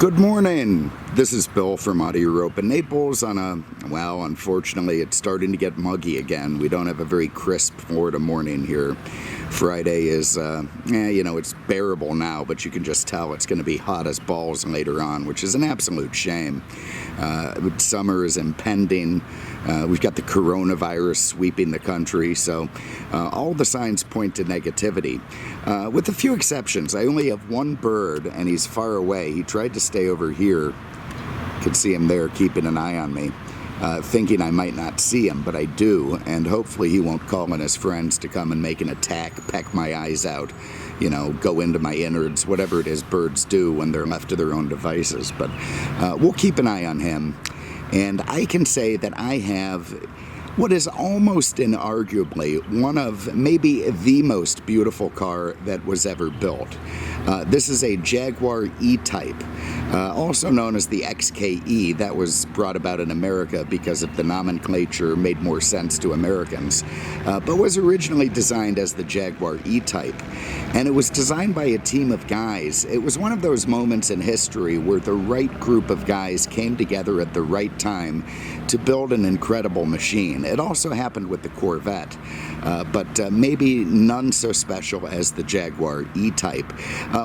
Good morning. This is Bill from Auto Europe and Naples on well, unfortunately, it's starting to get muggy again. We don't have a very crisp Florida morning here. Friday is, it's bearable now, but you can just tell it's going to be hot as balls later on, which is an absolute shame. Summer is impending. We've got the coronavirus sweeping the country, so all the signs point to negativity. With a few exceptions, I only have one bird, and he's far away. He tried to stay over here. You can see him there keeping an eye on me, thinking I might not see him, but I do, and hopefully he won't call on his friends to come and make an attack, peck my eyes out, go into my innards, whatever it is birds do when they're left to their own devices. But we'll keep an eye on him. And I can say that I have what is almost inarguably one of maybe the most beautiful car that was ever built. This is a Jaguar E-Type, also known as the XKE. That was brought about in America because of the nomenclature made more sense to Americans, but was originally designed as the Jaguar E-Type. And it was designed by a team of guys. It was one of those moments in history where the right group of guys came together at the right time to build an incredible machine. It also happened with the Corvette, but maybe none so special as the Jaguar E-Type.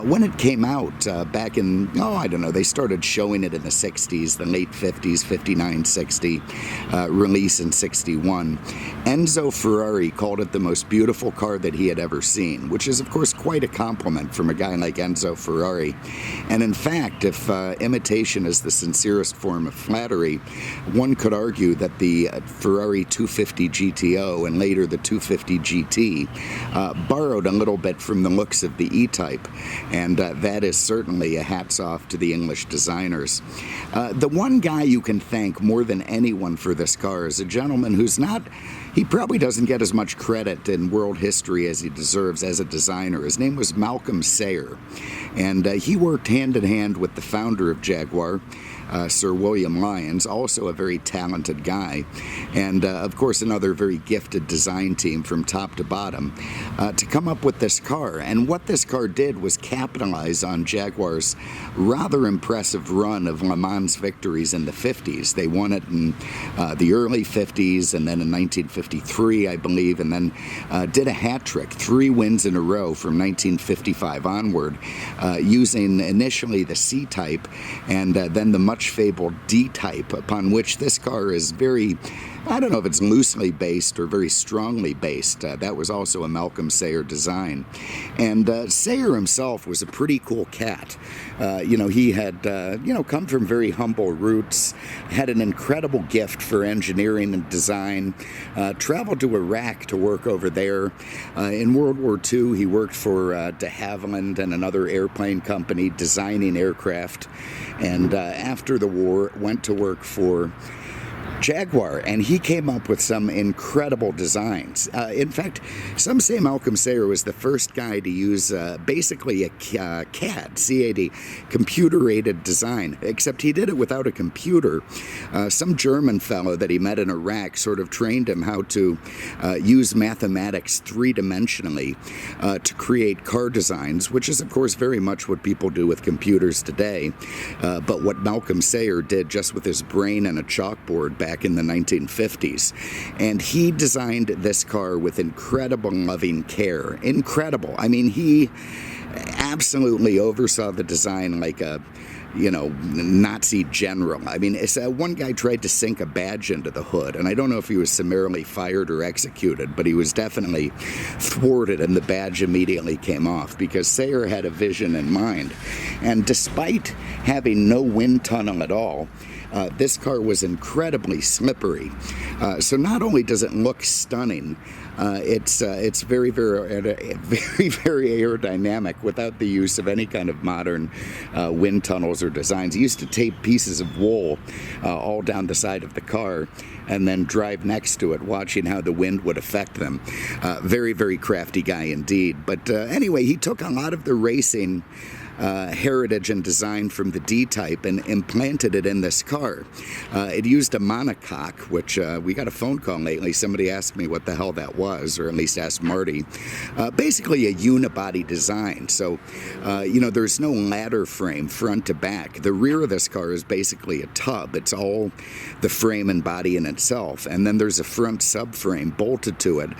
When it came out back in, they started showing it in the 60s, the late 50s, 59, 60, release in 61. Enzo Ferrari called it the most beautiful car that he had ever seen, which is, of course, quite a compliment from a guy like Enzo Ferrari. And in fact, if imitation is the sincerest form of flattery, one could argue that the Ferrari 250 GTO and later the 250 GT borrowed a little bit from the looks of the E-Type, and that is certainly a hats off to the English designers. The one guy you can thank more than anyone for this car is a gentleman he probably doesn't get as much credit in world history as he deserves as a designer. His name was Malcolm Sayer, and he worked hand in hand with the founder of Jaguar, Sir William Lyons, also a very talented guy, and of course another very gifted design team from top to bottom to come up with this car. And what this car did was capitalize on Jaguar's rather impressive run of Le Mans victories in the 50s. They won it in the early 50s and then in 1953, I believe, and then did a hat trick, 3 wins in a row from 1955 onward, using initially the C-Type and then the much fabled D-Type, upon which this car is very, I don't know if it's loosely based or very strongly based. That was also a Malcolm Sayer design. And Sayer himself was a pretty cool cat. He had, come from very humble roots, had an incredible gift for engineering and design, traveled to Iraq to work over there. In World War II, he worked for de Havilland and another airplane company designing aircraft. And after the war, went to work for Jaguar, and he came up with some incredible designs. In fact, some say Malcolm Sayer was the first guy to use basically a CAD, computer-aided design, except he did it without a computer. Some German fellow that he met in Iraq sort of trained him how to use mathematics three-dimensionally to create car designs, which is, of course, very much what people do with computers today. But what Malcolm Sayer did just with his brain and a chalkboard back in the 1950s. And he designed this car with incredible loving care. Incredible. I mean, he absolutely oversaw the design like a Nazi general. I mean, one guy tried to sink a badge into the hood, and I don't know if he was summarily fired or executed, but he was definitely thwarted, and the badge immediately came off because Sayer had a vision in mind. And despite having no wind tunnel at all, this car was incredibly slippery. So not only does it look stunning, it's very, very, very, very aerodynamic without the use of any kind of modern wind tunnels or designs. He used to tape pieces of wool all down the side of the car and then drive next to it, watching how the wind would affect them. Very, very crafty guy indeed. But anyway, he took a lot of the racing heritage and design from the D-Type and implanted it in this car. It used a monocoque, which we got a phone call lately. Somebody asked me what the hell that was, or at least asked Marty. Basically a unibody design. So, there's no ladder frame front to back. The rear of this car is basically a tub. It's all the frame and body in itself. And then there's a front subframe bolted to it,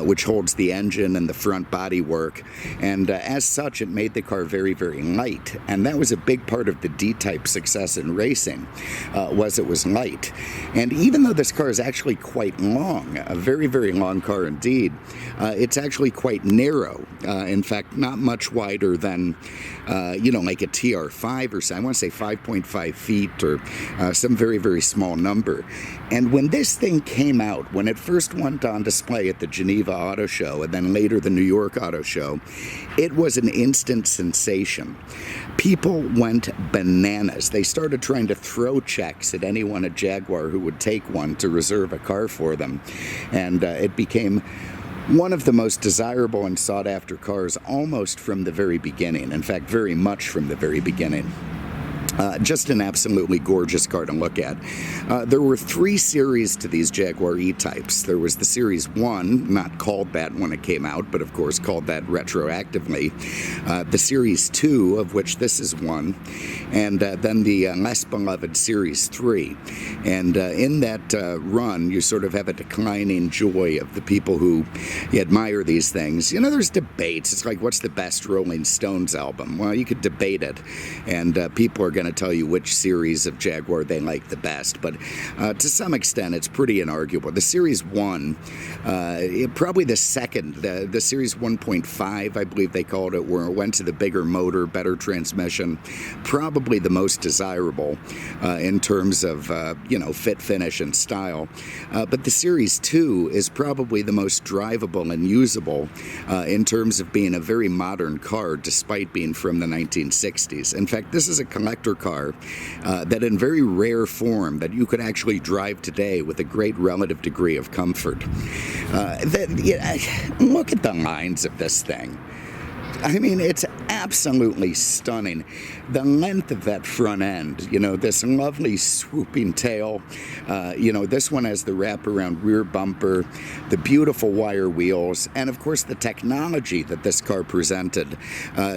which holds the engine and the front body work. And as such, it made the car very, very light. And that was a big part of the D-Type success in racing, was it was light. And even though this car is actually quite long, a very, very long car indeed, it's actually quite narrow. In fact, not much wider than, like a TR5 or so. I want to say 5.5 feet or some very, very small number. And when this thing came out, when it first went on display at the Geneva Auto Show and then later the New York Auto Show, it was an instant sensation. People went bananas. They started trying to throw checks at anyone at Jaguar who would take one to reserve a car for them. And it became one of the most desirable and sought-after cars almost from the very beginning. In fact, very much from the very beginning. Just an absolutely gorgeous car to look at. There were 3 series to these Jaguar E-Types. There was the Series 1, not called that when it came out, but of course called that retroactively. The Series 2, of which this is one, and then the less beloved Series 3. And in that run, you sort of have a declining joy of the people who admire these things. There's debates. It's like, what's the best Rolling Stones album? Well, you could debate it, and people are going to tell you which series of Jaguar they like the best, but to some extent it's pretty inarguable. The Series 1, probably the second, the Series 1.5, I believe they called it, where it went to the bigger motor, better transmission, probably the most desirable in terms of, fit, finish, and style. But the Series 2 is probably the most drivable and usable in terms of being a very modern car, despite being from the 1960s. In fact, this is a collector car that in very rare form that you could actually drive today with a great relative degree of comfort. Look at the lines of this thing. I mean, it's absolutely stunning. The length of that front end, this lovely swooping tail, this one has the wraparound rear bumper, the beautiful wire wheels, and of course the technology that this car presented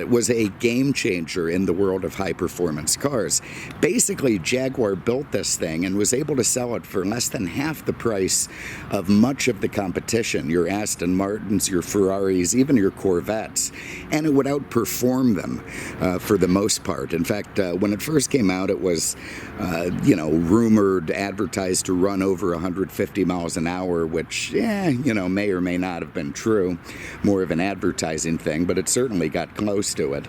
was a game changer in the world of high-performance cars. Basically, Jaguar built this thing and was able to sell it for less than half the price of much of the competition, your Aston Martins, your Ferraris, even your Corvettes. And it would outperform them for the most part. In fact, when it first came out, it was, rumored, advertised to run over 150 miles an hour, which, may or may not have been true. More of an advertising thing, but it certainly got close to it.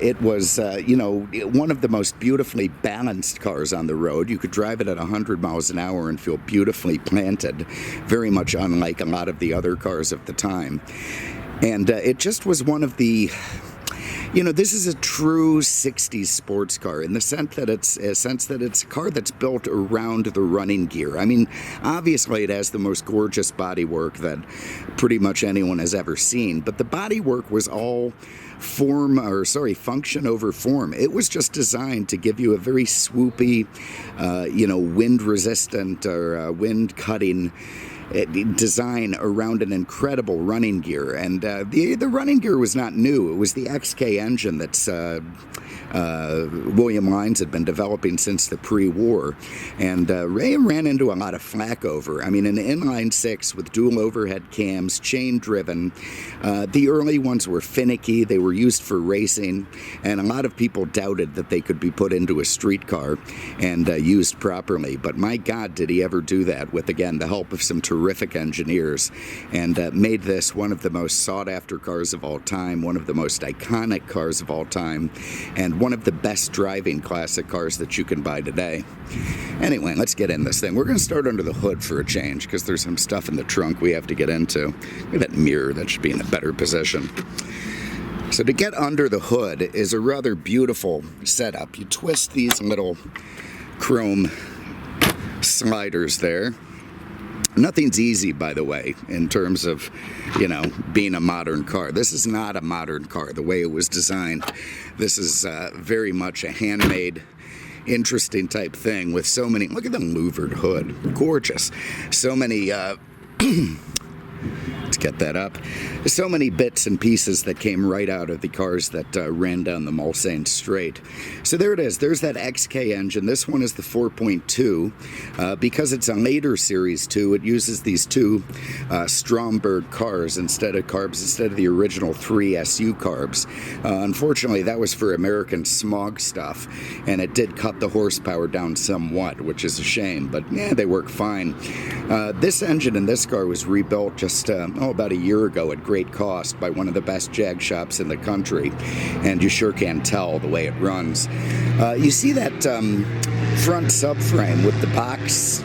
It was, one of the most beautifully balanced cars on the road. You could drive it at 100 miles an hour and feel beautifully planted, very much unlike a lot of the other cars of the time. And it just was one of the, this is a true 60s sports car in the sense that it's a car that's built around the running gear. I mean, obviously it has the most gorgeous bodywork that pretty much anyone has ever seen, but the bodywork was all function over form. It was just designed to give you a very swoopy, wind resistant or wind cutting design around an incredible running gear. And the running gear was not new. It was the XK engine that's William Lyons had been developing since the pre-war, and Ray ran into a lot of flack over. I mean, an inline 6 with dual overhead cams, chain driven. The early ones were finicky. They were used for racing, and a lot of people doubted that they could be put into a street car and used properly. But my God, did he ever do that with, again, the help of some terrific engineers, and made this one of the most sought-after cars of all time, one of the most iconic cars of all time, and one of the best driving classic cars that you can buy today. Anyway, let's get in this thing. We're going to start under the hood for a change, because there's some stuff in the trunk we have to get into. Look at that mirror. That should be in a better position. So to get under the hood is a rather beautiful setup. You twist these little chrome sliders there, Nothing's easy, by the way, in terms of, being a modern car. This is not a modern car, the way it was designed. This is very much a handmade, interesting type thing with so many, look at the louvered hood, gorgeous. So many, let's get that up. So many bits and pieces that came right out of the cars that ran down the Mulsanne Straight. So there it is. There's that XK engine. This one is the 4.2. Because it's a later Series 2, it uses these two Stromberg carbs instead of the original 3 SU carbs. Unfortunately, that was for American smog stuff, and it did cut the horsepower down somewhat, which is a shame, but yeah, they work fine. This engine in this car was rebuilt just about a year ago at great cost by one of the best jag shops in the country, and you sure can tell the way it runs. You see that front subframe with the box,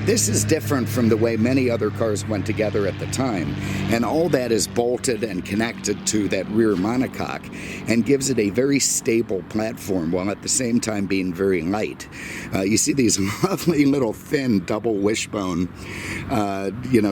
this is different from the way many other cars went together at the time, and all that is bolted and connected to that rear monocoque and gives it a very stable platform while at the same time being very light. You see these lovely little thin double wishbone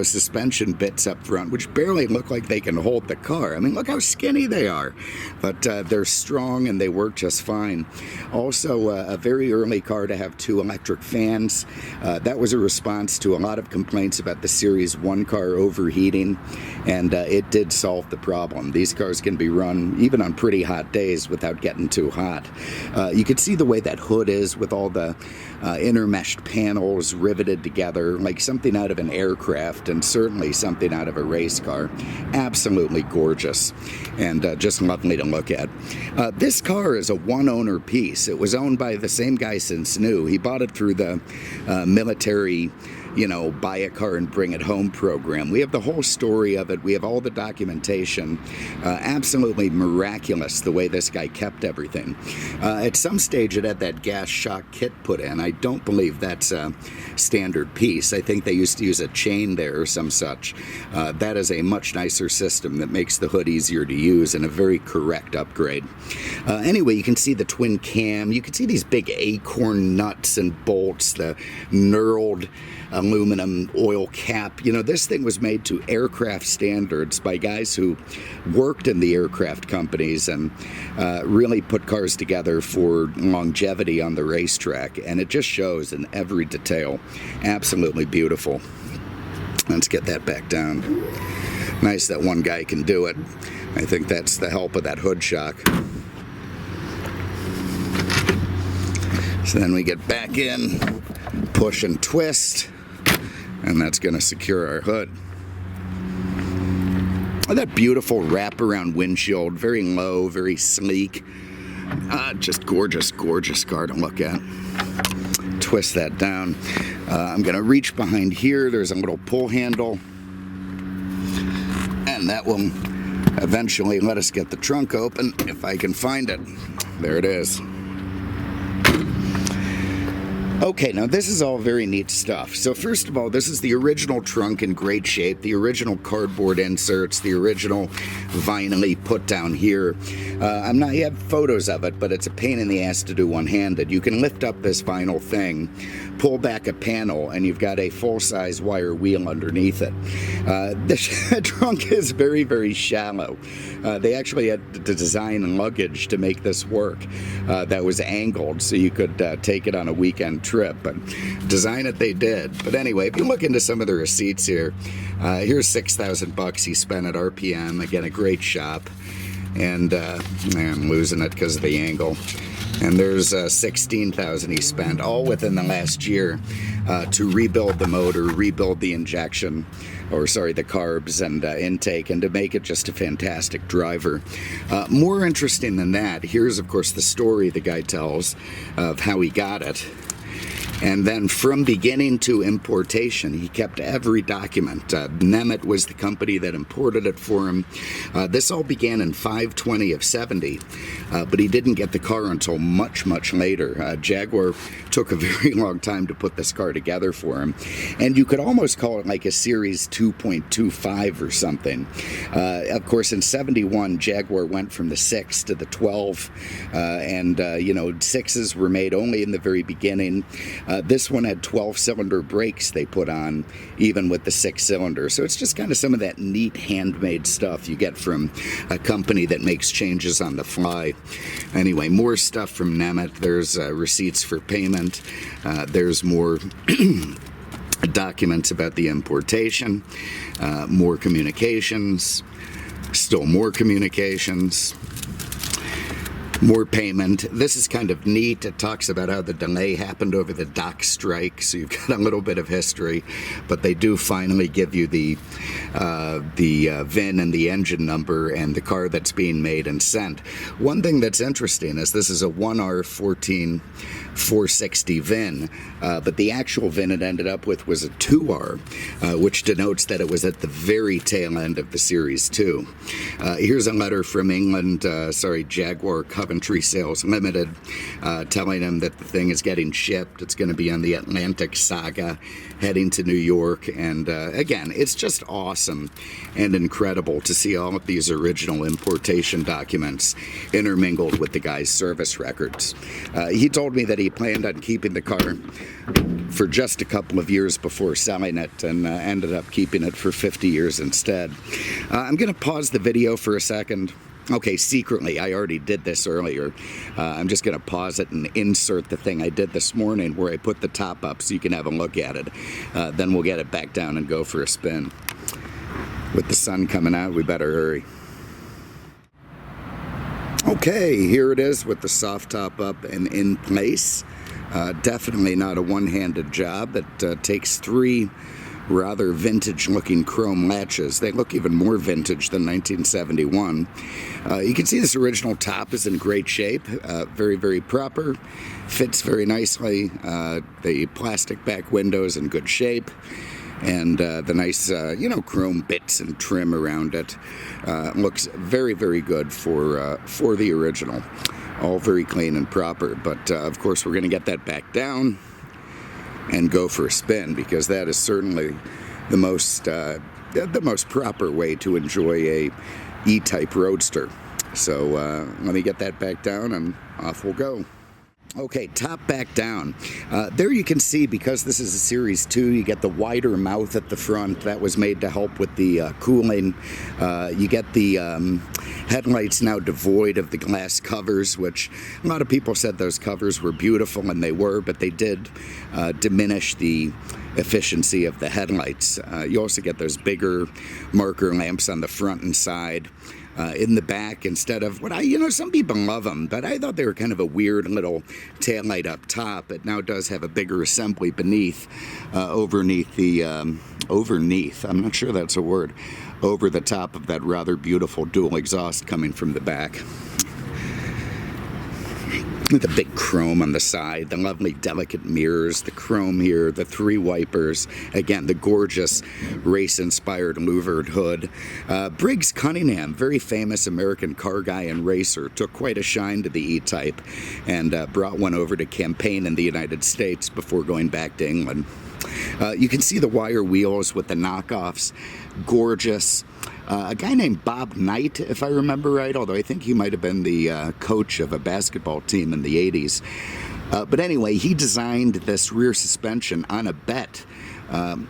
suspension bits up front, which barely look like they can hold the car. I mean, look how skinny they are, but they're strong and they work just fine. Also, a very early car to have 2 electric fans. That was a response to a lot of complaints about the Series 1 car overheating, and it did solve the problem. These cars can be run even on pretty hot days without getting too hot. You can see the way that hood is with all the intermeshed panels riveted together like something out of an aircraft, and certainly something out of a race car. Absolutely gorgeous, and just lovely to look at. This car is a one-owner piece. It was owned by the same guy since new. He bought it through the military, buy a car and bring it home program. We have the whole story of it. We have all the documentation. Absolutely miraculous the way this guy kept everything. At some stage it had that gas shock kit put in. I don't believe that's a standard piece. I think they used to use a chain there or some such. That is a much nicer system that makes the hood easier to use and a very correct upgrade. Anyway, you can see the twin cam. You can see these big acorn nuts and bolts, the knurled aluminum oil cap. This thing was made to aircraft standards by guys who worked in the aircraft companies and really put cars together for longevity on the racetrack, and it just shows in every detail. Absolutely beautiful. Let's get that back down. Nice that one guy can do it. I think that's the help of that hood shock. So then we get back in, push and twist, and that's going to secure our hood. Oh, that beautiful wraparound windshield, very low, very sleek. Just gorgeous, gorgeous car to look at. Twist that down. I'm going to reach behind here. There's a little pull handle, and that will eventually let us get the trunk open if I can find it. There it is. Okay, now this is all very neat stuff. So first of all, this is the original trunk in great shape, the original cardboard inserts, the original vinyl put down here. You have photos of it, but it's a pain in the ass to do one-handed. You can lift up this vinyl thing, pull back a panel, and you've got a full-size wire wheel underneath it. The trunk is very, very shallow. They actually had to design luggage to make this work that was angled so you could take it on a weekend trip, but design it they did. But anyway, if you look into some of the receipts here, here's $6,000 he spent at RPM. Again, a great shop, and I'm losing it because of the angle. And there's $16,000 he spent, all within the last year, to rebuild the motor, rebuild the injection, the carbs and intake, and to make it just a fantastic driver. More interesting than that, here's of course the story the guy tells of how he got it. And then from beginning to importation, he kept every document. Nemeth was the company that imported it for him. This all began in 5/20 of 70, but he didn't get the car until much, much later. Jaguar took a very long time to put this car together for him. And you could almost call it like a Series 2.25 or something. Of course, in 71, Jaguar went from the 6 to the 12, and 6s were made only in the very beginning. This one had 12-cylinder brakes they put on, even with the 6-cylinder. So it's just kind of some of that neat handmade stuff you get from a company that makes changes on the fly. Anyway, more stuff from Nemeth. There's receipts for payment. There's more documents about the importation. More communications. Still more communications. More payment. This is kind of neat. It talks about how the delay happened over the dock strike, so you've got a little bit of history, but they do finally give you the VIN and the engine number and the car that's being made and sent. One thing that's interesting is this is a 1R14460 VIN, but the actual VIN it ended up with was a 2R, which denotes that it was at the very tail end of the Series 2. Here's a letter from England, Jaguar Coventry Sales Limited, telling him that the thing is getting shipped. It's going to be on the Atlantic Saga, heading to New York. And again, it's just awesome and incredible to see all of these original importation documents intermingled with the guy's service records. He told me that he planned on keeping the car for just a couple of years before selling it, and ended up keeping it for 50 years instead. I'm going to pause the video for a second. Okay, secretly, I already did this earlier. I'm just going to pause it and insert the thing I did this morning where I put the top up so you can have a look at it. Then we'll get it back down and go for a spin. With the sun coming out, we better hurry. Okay, here it is with the soft top up and in place. Definitely not a one-handed job. It takes 3 rather vintage-looking chrome latches. They look even more vintage than 1971. You can see this original top is in great shape. Very, very proper. Fits very nicely. The plastic back windows in good shape. And the nice, chrome bits and trim around it. Looks very, very good for the original. All very clean and proper. But, of course, we're going to get that back down and go for a spin, because that is certainly the most proper way to enjoy a E-Type Roadster. So let me get that back down and off we'll go. Okay, top back down. There you can see, because this is a Series 2, you get the wider mouth at the front. That was made to help with the cooling. You get the headlights now devoid of the glass covers, which a lot of people said those covers were beautiful, and they were, but they did diminish the efficiency of the headlights. You also get those bigger marker lamps on the front and side. In the back, instead of what some people love them, but I thought they were kind of a weird little taillight up top. It now does have a bigger assembly beneath, overneath, I'm not sure that's a word, over the top of that rather beautiful dual exhaust coming from the back. The big chrome on the side, the lovely delicate mirrors, the chrome here, the 3 wipers, again, the gorgeous race-inspired louvered hood. Briggs Cunningham, very famous American car guy and racer, took quite a shine to the E-Type and brought one over to campaign in the United States before going back to England. You can see the wire wheels with the knockoffs, gorgeous. A guy named Bob Knight, if I remember right, although I think he might have been the coach of a basketball team in the 80s. But anyway, he designed this rear suspension on a bet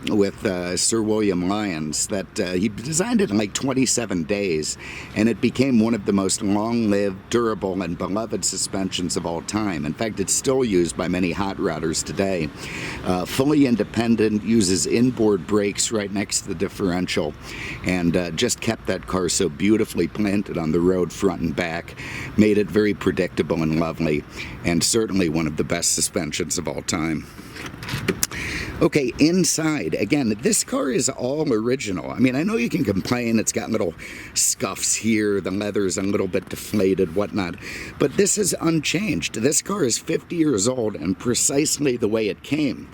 with Sir William Lyons. That he designed it in like 27 days, and it became one of the most long-lived, durable, and beloved suspensions of all time. In fact, it's still used by many hot rodders today. Fully independent, uses inboard brakes right next to the differential, and just kept that car so beautifully planted on the road front and back, made it very predictable and lovely, and certainly one of the best suspensions of all time. Okay, inside, again, this car is all original. I mean, I know you can complain, it's got little scuffs here, the leather's a little bit deflated, whatnot, but this is unchanged. This car is 50 years old and precisely the way it came.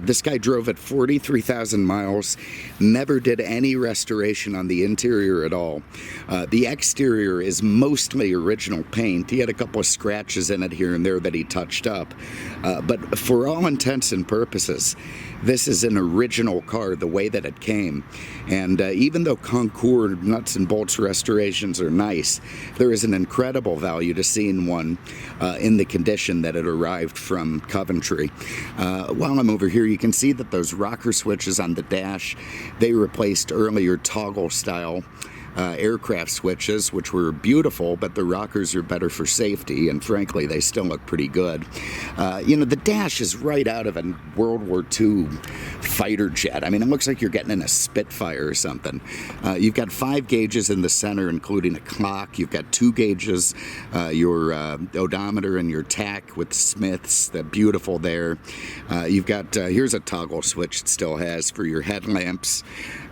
This guy drove it 43,000 miles, never did any restoration on the interior at all. The exterior is mostly original paint. He had a couple of scratches in it here and there that he touched up, but for all intents and purposes, This is an original car, the way that it came. And even though Concours nuts and bolts restorations are nice, there is an incredible value to seeing one in the condition that it arrived from Coventry. While I'm over here, you can see that those rocker switches on the dash, they replaced earlier toggle style aircraft switches, which were beautiful, but the rockers are better for safety, and frankly, they still look pretty good. You know, the dash is right out of a World War II fighter jet. I mean, it looks like you're getting in a Spitfire or something. You've got 5 gauges in the center, including a clock. You've got 2 gauges, your odometer and your tach with Smiths. They're beautiful there. You've got, here's a toggle switch it still has for your headlamps,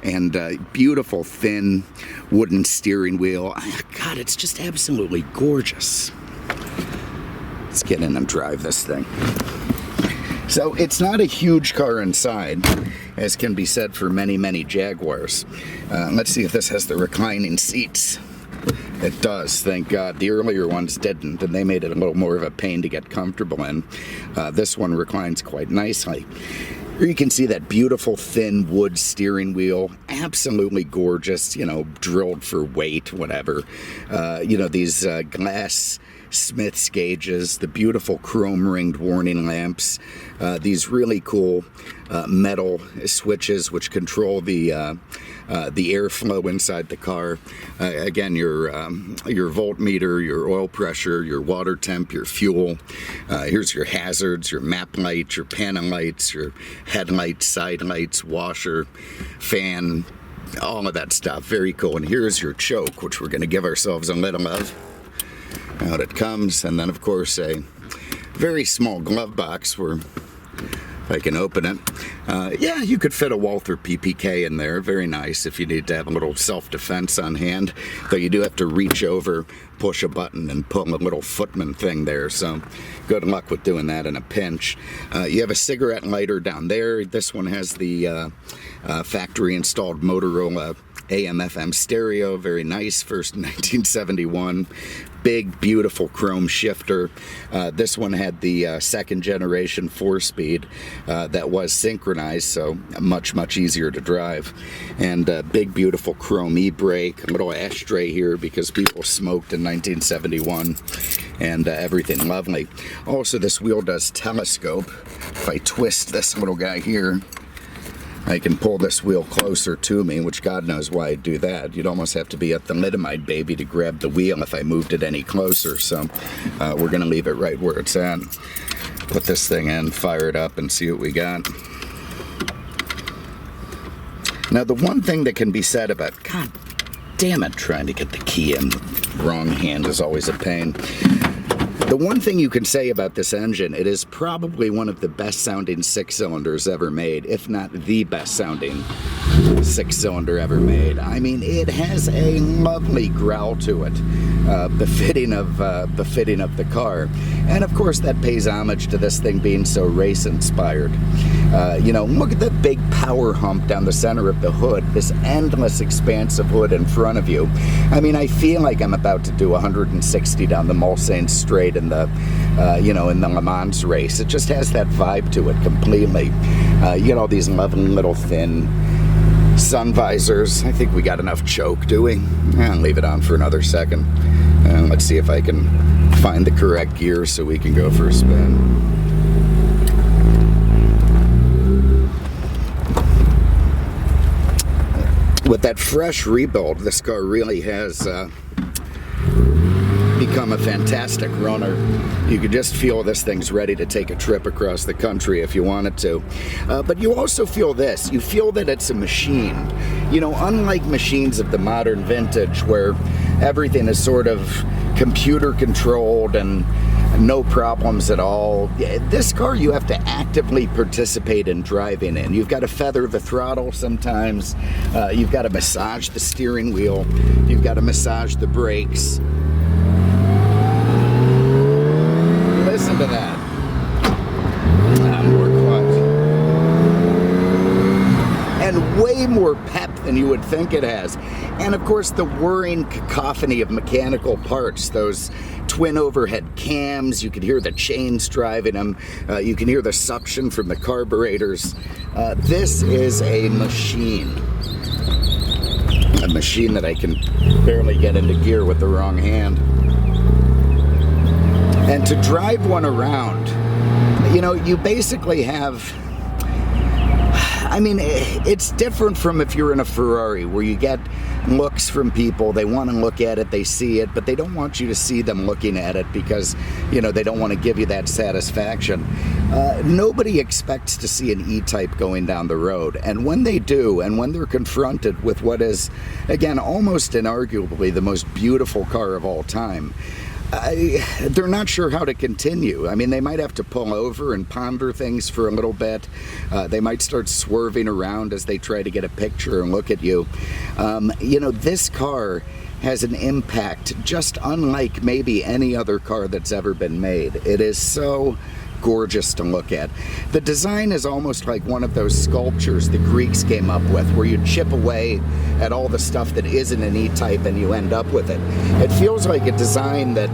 and beautiful thin wooden steering wheel. God, it's just absolutely gorgeous. Let's get in and drive this thing. So it's not a huge car inside, as can be said for many, many Jaguars. Let's see if this has the reclining seats. It does, thank God. The earlier ones didn't, and they made it a little more of a pain to get comfortable in. This one reclines quite nicely. Here you can see that beautiful thin wood steering wheel, absolutely gorgeous, you know, drilled for weight, whatever. You know, these glass Smiths gauges, the beautiful chrome ringed warning lamps, these really cool metal switches which control the airflow inside the car. Again, your voltmeter, your oil pressure, your water temp, your fuel. Here's your hazards, your map lights, your panel lights, your headlights, side lights, washer, fan, all of that stuff. Very cool. And here's your choke, which we're going to give ourselves a little of. Out it comes, and then of course a very small glove box where if I can open it. Yeah, you could fit a Walther PPK in there. Very nice if you need to have a little self-defense on hand. Though you do have to reach over, push a button, and pull a little footman thing there. So good luck with doing that in a pinch. You have a cigarette lighter down there. This one has the factory-installed Motorola AM/FM stereo. Very nice. First in 1971. Big, beautiful chrome shifter. This one had the second generation 4-speed that was synchronized, so much, much easier to drive. And big, beautiful chrome e-brake. A little ashtray here because people smoked in 1971, and everything lovely. Also, this wheel does telescope. If I twist this little guy here, I can pull this wheel closer to me, which God knows why I'd do that. You'd almost have to be a thalidomide baby to grab the wheel if I moved it any closer. So we're going to leave it right where it's at. Put this thing in, fire it up, and see what we got. Now, the one thing that can be said about, God damn it, trying to get the key in the wrong hand is always a pain. The one thing you can say about this engine, it is probably one of the best sounding 6-cylinders ever made, if not the best sounding 6-cylinder ever made. I mean, it has a lovely growl to it, befitting of the car. And of course that pays homage to this thing being so race inspired. You know, look at the big power hump down the center of the hood, this endless expanse of hood in front of you. I mean, I feel like I'm about to do 160 down the Mulsanne straight in the, you know, in the Le Mans race. It just has that vibe to it completely. You get all these lovely little thin sun visors. I think we got enough choke, do we? I'll leave it on for another second. Let's see if I can find the correct gear so we can go for a spin. With that fresh rebuild, this car really has become a fantastic runner. You could just feel this thing's ready to take a trip across the country if you wanted to. But you also feel this. You feel that it's a machine. You know, unlike machines of the modern vintage where everything is sort of computer controlled and no problems at all. This car you have to actively participate in driving in. You've got to feather the throttle sometimes. You've got to massage the steering wheel. You've got to massage the brakes. Listen to that. More clutch. And way more pep than you would think it has. And of course the whirring cacophony of mechanical parts, those twin overhead cams. You can hear the chains driving them. You can hear the suction from the carburetors. This is a machine. A machine that I can barely get into gear with the wrong hand. And to drive one around, you know, you basically have, I mean, it's different from if you're in a Ferrari where you get looks from people. They want to look at it, they see it, but they don't want you to see them looking at it because, you know, they don't want to give you that satisfaction. Nobody expects to see an E-Type going down the road, and when they do, and when they're confronted with what is, again, almost inarguably the most beautiful car of all time, they're not sure how to continue. I mean, they might have to pull over and ponder things for a little bit. They might start swerving around as they try to get a picture and look at you. You know, this car has an impact just unlike maybe any other car that's ever been made. It is so gorgeous to look at. The design is almost like one of those sculptures the Greeks came up with, where you chip away at all the stuff that isn't an E-Type and you end up with it. It feels like a design that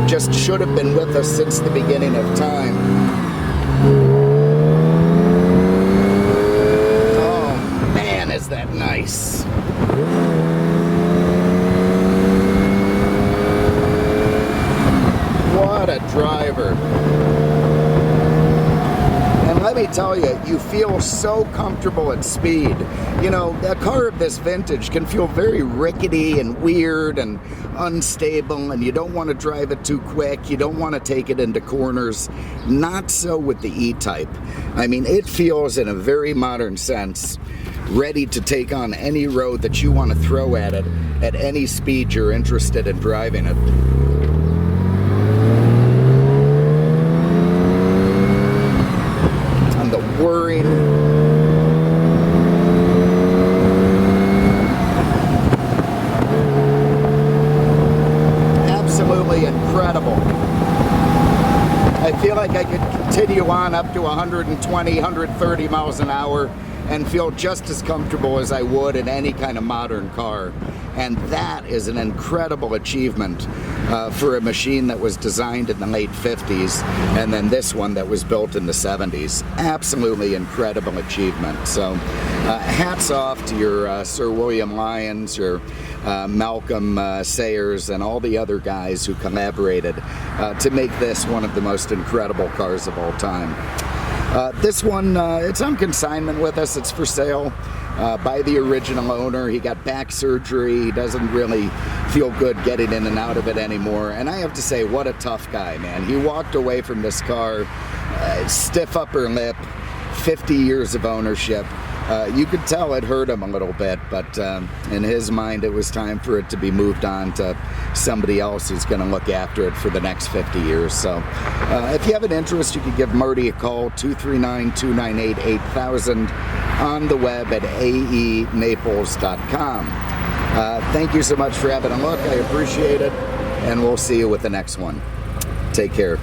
just should have been with us since the beginning of time. Oh man, is that nice. What a driver. Let me tell you, you feel so comfortable at speed. You know, a car of this vintage can feel very rickety and weird and unstable, and you don't want to drive it too quick. You don't want to take it into corners. Not so with the E-Type. I mean, it feels, in a very modern sense, ready to take on any road that you want to throw at it at any speed you're interested in driving it. Whirring. Absolutely incredible. I feel like I could continue on up to 120, 130 miles an hour and feel just as comfortable as I would in any kind of modern car. And that is an incredible achievement for a machine that was designed in the late 50s, and then this one that was built in the 70s. Absolutely incredible achievement. So hats off to your Sir William Lyons, your Malcolm Sayers, and all the other guys who collaborated to make this one of the most incredible cars of all time. This one, it's on consignment with us. It's for sale by the original owner. He got back surgery. He doesn't really feel good getting in and out of it anymore. And I have to say, what a tough guy, man. He walked away from this car, stiff upper lip, 50 years of ownership. You could tell it hurt him a little bit, but in his mind it was time for it to be moved on to somebody else who's going to look after it for the next 50 years. So if you have an interest, you can give Marty a call, 239-298-8000, on the web at aenaples.com. Thank you so much for having a look. I appreciate it, and we'll see you with the next one. Take care.